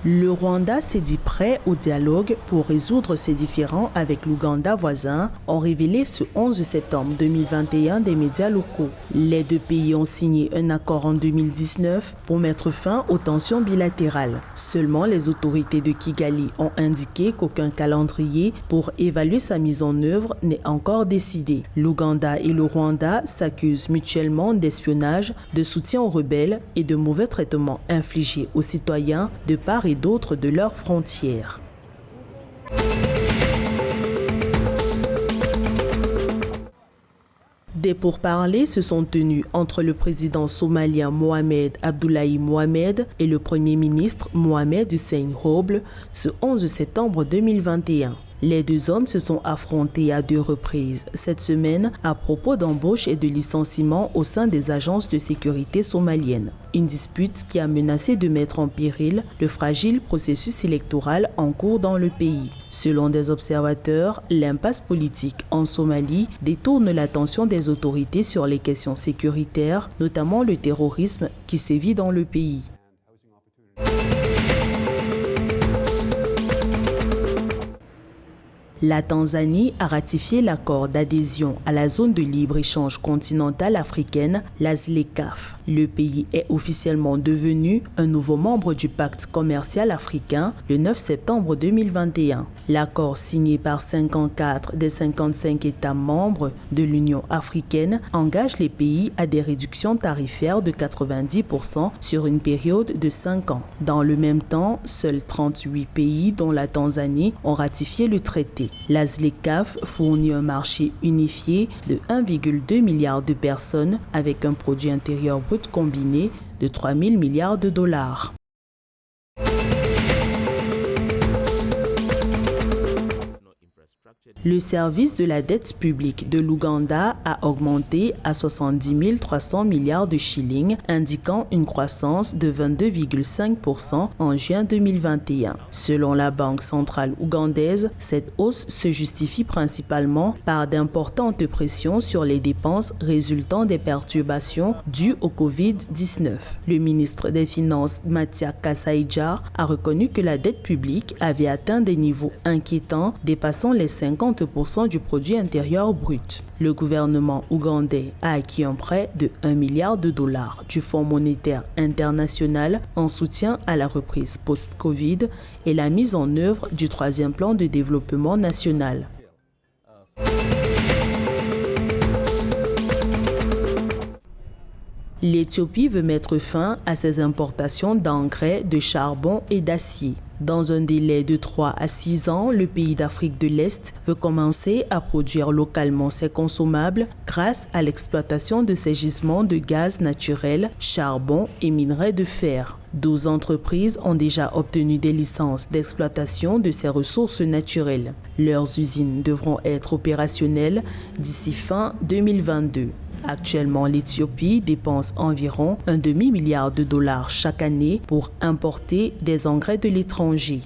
Le Rwanda s'est dit prêt au dialogue pour résoudre ses différends avec l'Ouganda voisin, ont révélé ce 11 septembre 2021 des médias locaux. Les deux pays ont signé un accord en 2019 pour mettre fin aux tensions bilatérales. Seulement, les autorités de Kigali ont indiqué qu'aucun calendrier pour évaluer sa mise en œuvre n'est encore décidé. L'Ouganda et le Rwanda s'accusent mutuellement d'espionnage, de soutien aux rebelles et de mauvais traitements infligés aux citoyens de part et d'autre de leurs frontières. Des pourparlers se sont tenus entre le président somalien Mohamed Abdullahi Mohamed et le premier ministre Mohamed Hussein Roble ce 11 septembre 2021. Les deux hommes se sont affrontés à deux reprises cette semaine à propos d'embauche et de licenciement au sein des agences de sécurité somaliennes. Une dispute qui a menacé de mettre en péril le fragile processus électoral en cours dans le pays. Selon des observateurs, l'impasse politique en Somalie détourne l'attention des autorités sur les questions sécuritaires, notamment le terrorisme qui sévit dans le pays. La Tanzanie a ratifié l'accord d'adhésion à la zone de libre-échange continentale africaine, la ZLECAf. Le pays est officiellement devenu un nouveau membre du pacte commercial africain le 9 septembre 2021. L'accord signé par 54 des 55 États membres de l'Union africaine engage les pays à des réductions tarifaires de 90% sur une période de 5 ans. Dans le même temps, seuls 38 pays, dont la Tanzanie, ont ratifié le traité. La ZLECAf fournit un marché unifié de 1,2 milliard de personnes avec un produit intérieur brut combiné de 3 000 milliards de dollars. Le service de la dette publique de l'Ouganda a augmenté à 70 300 milliards de shillings, indiquant une croissance de 22,5% en juin 2021. Selon la Banque centrale ougandaise, cette hausse se justifie principalement par d'importantes pressions sur les dépenses résultant des perturbations dues au Covid-19. Le ministre des Finances, Matia Kasaija, a reconnu que la dette publique avait atteint des niveaux inquiétants, dépassant les 50% du produit intérieur brut. Le gouvernement ougandais a acquis un prêt de 1 milliard de dollars du Fonds monétaire international en soutien à la reprise post-Covid et la mise en œuvre du troisième plan de développement national. L'Éthiopie veut mettre fin à ses importations d'engrais, de charbon et d'acier. Dans un délai de 3 à 6 ans, le pays d'Afrique de l'Est veut commencer à produire localement ses consommables grâce à l'exploitation de ses gisements de gaz naturel, charbon et minerais de fer. 12 entreprises ont déjà obtenu des licences d'exploitation de ces ressources naturelles. Leurs usines devront être opérationnelles d'ici fin 2022. Actuellement, l'Éthiopie dépense environ un demi-milliard de dollars chaque année pour importer des engrais de l'étranger.